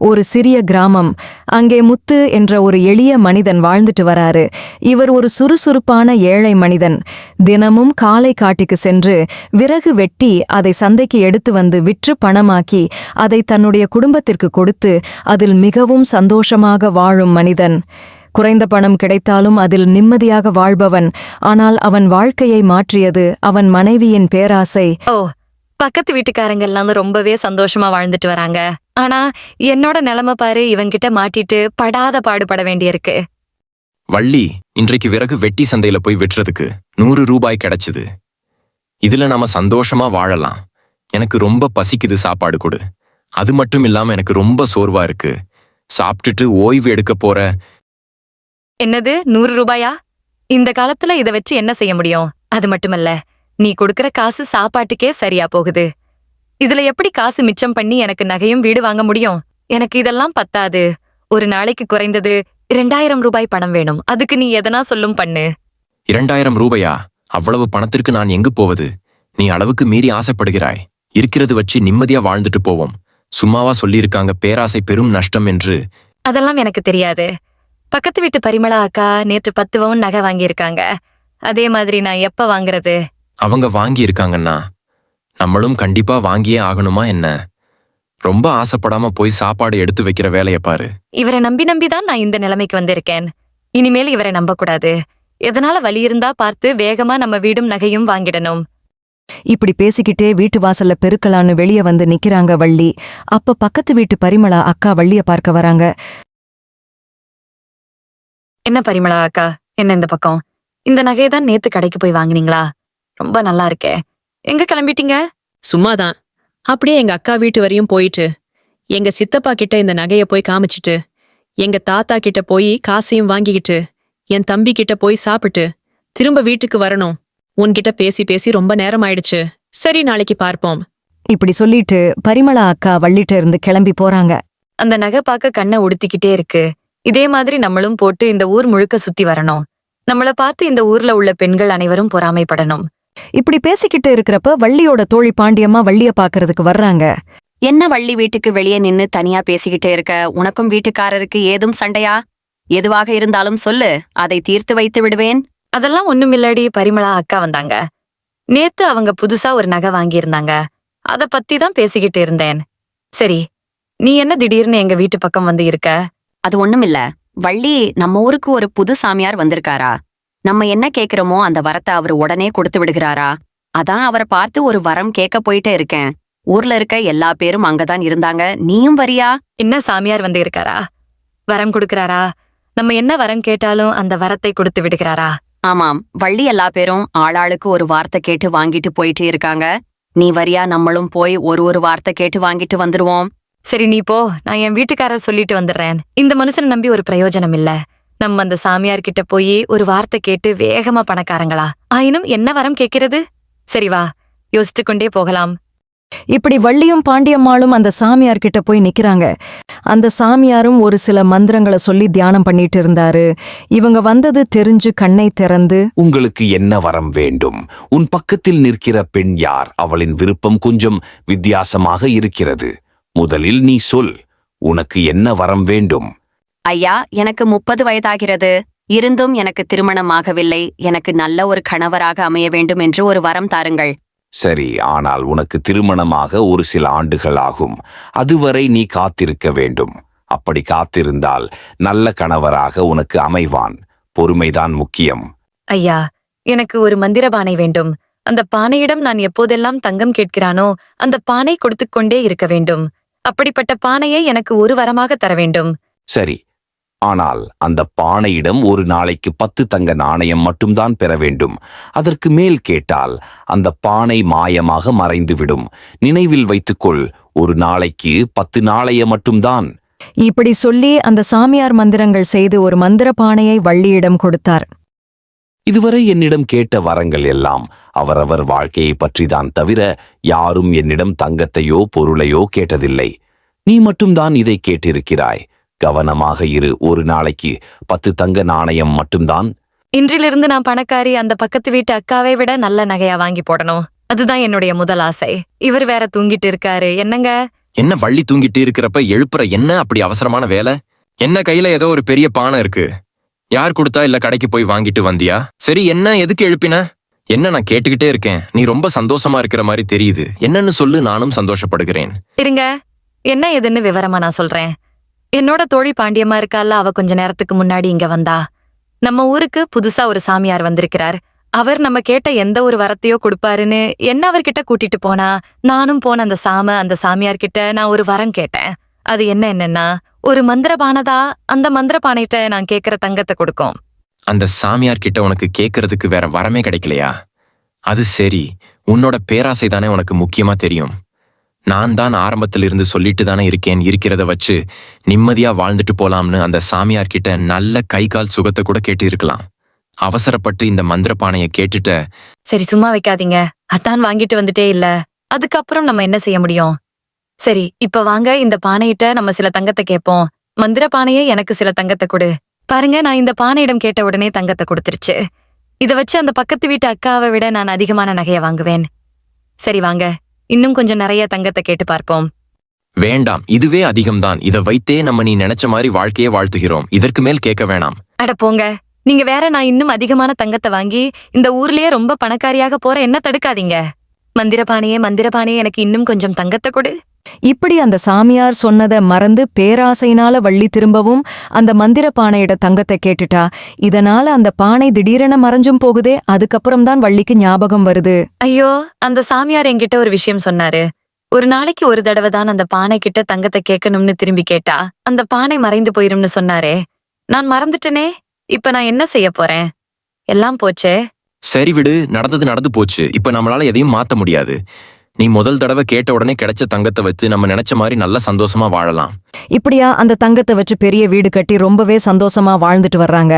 ஒரு சிறிய கிராமம். அங்கே முத்து என்ற ஒரு எளிய மனிதன் வாழ்ந்துட்டு வராரு. இவர் ஒரு சுறுசுறுப்பான ஏழை மனிதன். தினமும் காலை காட்டுக்கு சென்று விறகு வெட்டி அதை சந்தைக்கு எடுத்து வந்து விற்று பணமாக்கி அதை தன்னுடைய குடும்பத்திற்கு கொடுத்து அதில் மிகவும் சந்தோஷமாக வாழும் மனிதன். குறைந்த பணம் கிடைத்தாலும் அதில் நிம்மதியாக வாழ்பவன். ஆனால் அவன் வாழ்க்கையை மாற்றியது அவன் மனைவியின் பேராசை. ஓ, பக்கத்து வீட்டுக்காரங்க எல்லாம் ரொம்பவே சந்தோஷமா வாழ்ந்துட்டு வராங்க. ஆனா என்னோட நிலைமை பாரு, இவங்கிட்ட மாட்டிட்டு படாத பாடுபட வேண்டியிருக்கு. வள்ளி, இன்றைக்கு விறகு வெட்டி சந்தையில போய் விற்றுறதுக்கு 100 ரூபாய் கிடைச்சது. இதுல நாம சந்தோஷமா வாழலாம். எனக்கு ரொம்ப பசிக்குது, சாப்பாடு கொடு. அது மட்டும் இல்லாம எனக்கு ரொம்ப சோர்வா இருக்கு. சாப்பிட்டுட்டு ஓய்வு எடுக்க போற. என்னது 100 ரூபாயா? இந்த காலத்துல இத வச்சு என்ன செய்ய முடியும்? அது மட்டுமல்ல, நீ கொடுக்கற காசு சாப்பாட்டுக்கே சரியா போகுது. இதுல எப்படி காசு மிச்சம் பண்ணி எனக்கு நகையும் வீடு வாங்க முடியும்? எனக்கு இதெல்லாம் பத்தாது. ஒரு நாளைக்கு குறைந்தது 2000 ரூபாய் பணம் வேணும். அதுக்கு நீ எதனா சொல்லும் பண்ணு. 2000 ரூபாயா? அவ்வளவு பணத்திற்கு நான் எங்கு போவது? நீ அளவுக்கு மீறி ஆசைப்படுகிறாய். இருக்கிறது வச்சு நிம்மதியா வாழ்ந்துட்டு போவோம். சும்மாவா சொல்லியிருக்காங்க பேராசை பெரும் நஷ்டம் என்று? அதெல்லாம் எனக்கு தெரியாது. பக்கத்து வீட்டு பரிமளா அக்கா நேற்று 10 பவுன் நகை வாங்கியிருக்காங்க. அதே மாதிரி நான் எப்ப வாங்குறது? அவங்க வாங்கி இருக்காங்கன்னா நம்மளும் கண்டிப்பா வாங்கியே ஆகணுமா என்ன? ரொம்ப ஆசைப்படாம போய் சாப்பாடு எடுத்து வைக்கிற வேலைய பாரு. இவரை நம்பிதான் நான் இந்த நிலைமைக்கு வந்திருக்கேன். இனிமேல் இவரை நம்பக்கூடாது. எதனால வலி இருந்தா பார்த்து வேகமா நம்ம வீடும் நகையும் வாங்கிடணும். இப்படி பேசிக்கிட்டே வீட்டு வாசல்ல பெருக்கலான்னு வெளியே வந்து நிக்கிறாங்க வள்ளி. அப்ப பக்கத்து வீட்டு பரிமளா அக்கா வள்ளிய பார்க்க வராங்க. என்ன பரிமளா அக்கா, என்ன இந்த பக்கம்? இந்த நகையதான் நேத்து கடைக்கு போய் வாங்கினீங்களா? ரொம்ப நல்லா இருக்கே. எங்க கிளம்பிட்டீங்க? சும்மாதான். அப்படியே எங்க அக்கா வீட்டு வரையும் போயிட்டு எங்க சித்தப்பா கிட்ட இந்த நகைய போய் காமிச்சிட்டு, எங்க தாத்தா கிட்ட போய் காசையும் வாங்கிக்கிட்டு, என் தம்பி கிட்ட போய் சாப்பிட்டு திரும்ப வீட்டுக்கு வரணும். உன்கிட்ட பேசி பேசி ரொம்ப நேரம் ஆயிடுச்சு. சரி, நாளைக்கு பார்ப்போம். இப்படி சொல்லிட்டு பரிமளா அக்கா வள்ளிட்ட இருந்து கிளம்பி போறாங்க. அந்த நகை பார்க்க கண்ணை உடுத்திக்கிட்டே இருக்கு. இதே மாதிரி நம்மளும் போட்டு இந்த ஊர் முழுக்க சுத்தி வரணும். நம்மள பார்த்து இந்த ஊர்ல உள்ள பெண்கள் அனைவரும் பொறாமைப்படணும். இப்படி பேசிக்கிட்டு இருக்கிறப்ப வள்ளியோட தோழி பாண்டியம்மா வள்ளிய பாக்குறதுக்கு வர்றாங்க. என்ன வள்ளி, வீட்டுக்கு வெளியே நின்னு தனியா பேசிக்கிட்டே இருக்க? உனக்கும் வீட்டுக்காரருக்கு ஏதும் சண்டையா? எதுவாக இருந்தாலும் சொல்லு, அதை தீர்த்து வைத்து விடுவேன். அதெல்லாம் ஒண்ணுமில்லடி. பரிமளா அக்கா வந்தாங்க. நேத்து அவங்க புதுசா ஒரு நகை வாங்கியிருந்தாங்க. அத பத்தி தான் பேசிக்கிட்டு இருந்தேன். சரி, நீ என்ன திடீர்னு எங்க வீட்டு பக்கம் வந்து இருக்க? அது ஒண்ணுமில்ல வள்ளி, நம்ம ஊருக்கு ஒரு புது சாமியார் வந்திருக்காரா? நம்ம என்ன கேக்குறோமோ அந்த வரத்தை அவரு உடனே கொடுத்து விடுகிறாரா? அதான் அவரை பார்த்து ஒரு வரம் கேட்க போயிட்டே இருக்கேன். ஊர்ல இருக்க எல்லா பேரும் அங்கதான் இருந்தாங்க. நீயும் வரியா? என்ன சாமியார் வந்து இருக்காரா? வரம் கொடுக்கறாரா? நம்ம என்ன வரம் கேட்டாலும் அந்த வரத்தை கொடுத்து விடுகிறாரா? ஆமாம், வள்ளி எல்லா பேரும் ஆளாளுக்கு ஒரு வார்த்தை கேட்டு வாங்கிட்டு போயிட்டே இருக்காங்க. நீ வரியா? நம்மளும் போய் ஒரு வார்த்தை கேட்டு வாங்கிட்டு வந்துருவோம். சரி, நீ போ. நான் என் வீட்டுக்காரர் சொல்லிட்டு வந்துடுறேன். இந்த மனுஷனை நம்பி ஒரு பிரயோஜனம் இல்ல. நம்ம அந்த சாமியார் கிட்ட போய் ஒரு வார்த்தை கேட்டு வேகமா பணக்காரங்களா ஆயினும் என்ன வரம் கேட்கிறது? சரி வா, யோசிச்சு கொண்டே போகலாம். இப்படி வள்ளியும் பாண்டியம்மாளும் அந்த சாமியார் கிட்ட போய் நிக்கிறாங்க. அந்த சாமியாரும் ஒரு சில மந்திரங்களை சொல்லி தியானம் பண்ணிட்டு இருந்தாரு. இவங்க வந்தது தெரிஞ்சு கண்ணை திறந்து, உங்களுக்கு என்ன வரம் வேண்டும்? உன் பக்கத்தில் நிற்கிற பெண் யார்? அவளின் விருப்பம் கொஞ்சம் வித்தியாசமாக இருக்கிறது. முதலில் நீ சொல், உனக்கு என்ன வரம் வேண்டும்? ஐயா, எனக்கு 30 வயதாகிறது. இருந்தும் எனக்கு திருமணமாகவில்லை. எனக்கு நல்ல ஒரு கணவராக அமைய வேண்டும் என்று ஒரு வரம் தாருங்கள். சரி, ஆனால் உனக்கு திருமணமாக ஒரு சில ஆண்டுகள் ஆகும். அதுவரை நீ காத்திருக்க வேண்டும். அப்படி காத்திருந்தால் நல்ல கணவராக உனக்கு அமைவான். பொறுமைதான் முக்கியம். ஐயா, எனக்கு ஒரு மந்திர பானை வேண்டும். அந்த பானையிடம் நான் எப்போதெல்லாம் தங்கம் கேட்கிறானோ அந்த பானை கொடுத்துக்கொண்டே இருக்க வேண்டும். அப்படிப்பட்ட பானையை எனக்கு ஒரு வரமாக தர வேண்டும். சரி, ஆனால் அந்த பானையிடம் ஒரு நாளைக்கு 10 தங்க நாணயம் மட்டும்தான் பெற வேண்டும். அதற்கு மேல் கேட்டால் அந்த பானை மாயமாக மறைந்துவிடும். நினைவில் வைத்துக்கொள், ஒரு நாளைக்கு 10 நாணயம் மட்டும்தான். இப்படி சொல்லி அந்த சாமியார் மந்திரங்கள் செய்து ஒரு மந்திர பானையை வள்ளியிடம் கொடுத்தார். இதுவரை என்னிடம் கேட்ட வரங்கள் எல்லாம் அவரவர் வாழ்க்கையை பற்றிதான் தவிர யாரும் என்னிடம் தங்கத்தையோ பொருளையோ கேட்டதில்லை. நீ மட்டும்தான் இதை கேட்டிருக்கிறாய். கவனமாக இரு. ஒரு நாளைக்கு 10 தங்க நாணயம் மட்டும்தான். இன்றிலிருந்து நான் பணக்காரி. அந்த பக்கத்து வீட்டு அக்காவை விட நல்ல நகையா வாங்கி போடணும். அதுதான் என்னுடைய முதல் ஆசை. இவர் வேற தூங்கிட்டு இருக்காரு. என்னங்க, என்ன வள்ளி தூங்கிட்டு இருக்கிறப்ப எழுப்புற என்ன அப்படி அவசரமான வேலை? என்ன கையில ஏதோ ஒரு பெரிய பானை இருக்கு. யார் கொடுத்தா இல்ல கடைக்கு போய் வாங்கிட்டு வந்தியா? சரி, என்ன எதுக்கு எழுப்பின? என்ன நான் கேட்டுக்கிட்டே இருக்கேன். நீ ரொம்ப சந்தோஷமா இருக்கிற மாதிரி தெரியுது. என்னன்னு சொல்லு, நானும் சந்தோஷப்படுகிறேன். இருங்க, என்ன ஏதுன்னு விவரமா நான் சொல்றேன். என்னோட தோழி பாண்டியம்மா இருக்கால, அவ கொஞ்ச நேரத்துக்கு முன்னாடி இங்க வந்தா. நம்ம ஊருக்கு புதுசா ஒரு சாமியார் வந்திருக்கிறார். அவர் நம்ம கேட்ட எந்த ஒரு வரத்தையோ கொடுப்பாருன்னு என்ன அவர்கிட்ட கூட்டிட்டு போனா. நானும் போன அந்த சாமியார் கிட்ட நான் ஒரு வரம் கேட்டேன். அது என்னன்னா, ஒரு மந்திரபானதா அந்த மந்திரபானைகிட்ட நான் கேட்கிற தங்கத்தை கொடுக்கும். அந்த சாமியார் கிட்ட உனக்கு கேட்கறதுக்கு வேற வரமே கிடைக்கலையா? அது சரி, உன்னோட பேராசை தானே உனக்கு முக்கியமா தெரியும். நான் தான் ஆரம்பத்துல இருந்து சொல்லிட்டு தானே இருக்கேன், இருக்கிறத வச்சு நிம்மதியா வாழ்ந்துட்டு போலாம்னு. அந்த சாமியார் கிட்ட நல்ல கை கால் சுகத்தை கூட கேட்டு இருக்கலாம். அவசரப்பட்டு இந்த மந்திரப்பானைய கேட்டுட்ட. சரி, சும்மா வைக்காதீங்க. அதான் வாங்கிட்டு வந்துட்டே இல்ல. அதுக்கப்புறம் நம்ம என்ன செய்ய முடியும்? சரி, இப்ப வாங்க இந்த பானையிட்ட நம்ம சில தங்கத்தை கேட்போம். மந்திர பானையே எனக்கு சில தங்கத்தை கொடு. பாருங்க, நான் இந்த பானையிடம் கேட்ட உடனே தங்கத்தை கொடுத்துருச்சு. இத வச்சு அந்த பக்கத்து வீட்டு அக்காவை விட நான் அதிகமான நகைய வாங்குவேன். சரி வாங்க, இன்னும் கொஞ்சம் நிறைய தங்கத்தை கேட்டு பார்ப்போம். வேண்டாம், இதுவே அதிகம்தான். இத வைத்தே நம்ம நீ நினைச்ச மாதிரி வாழ்க்கையே வாழ்த்துகிறோம். இதற்கு மேல் கேட்க வேணாம். அட போங்க, நீங்க வேற நான் இன்னும் அதிகமான தங்கத்தை வாங்கி இந்த ஊர்லயே ரொம்ப பணக்காரியாக போற என்ன தடுக்காதீங்க. மந்திரபானையே எனக்கு இன்னும் கொஞ்சம் தங்கத்தை கொடு. இப்படி அந்த சாமியார் சொன்னதை மறந்து பேராசையினால வள்ளி திரும்பவும் அந்த மந்திர பானையிட தங்கத்தை கேட்டுட்டா. இதனால அந்த பானை திடீரென மறைஞ்சும் போகுதே. அதுக்கப்புறம்தான் வள்ளிக்கு ஞாபகம் வருது. ஐயோ, அந்த சாமியார் என்கிட்ட ஒரு விஷயம் சொன்னாரு. ஒரு நாளைக்கு ஒரு தடவை தான் அந்த பானை கிட்ட தங்கத்தை கேட்கணும்னு திரும்பி கேட்டா அந்த பானை மறைந்து போயிரும்னு சொன்னாரே. நான் மறந்துட்டனே. இப்ப நான் என்ன செய்ய போறேன்? எல்லாம் போச்சே. சரி விடு, நடந்தது நடந்து போச்சு. இப்ப நம்மளால எதையும் மாத்த முடியாது. நீ முதல் தடவை கேட்ட உடனே கிடைச்ச தங்கத்தை வச்சு நம்ம நினைச்ச மாதிரி நல்ல சந்தோஷமா வாழலாம். இப்படியா அந்த தங்கத்தை வச்சு பெரிய வீடு கட்டி ரொம்பவே சந்தோஷமா வாழ்ந்துட்டு வர்றாங்க.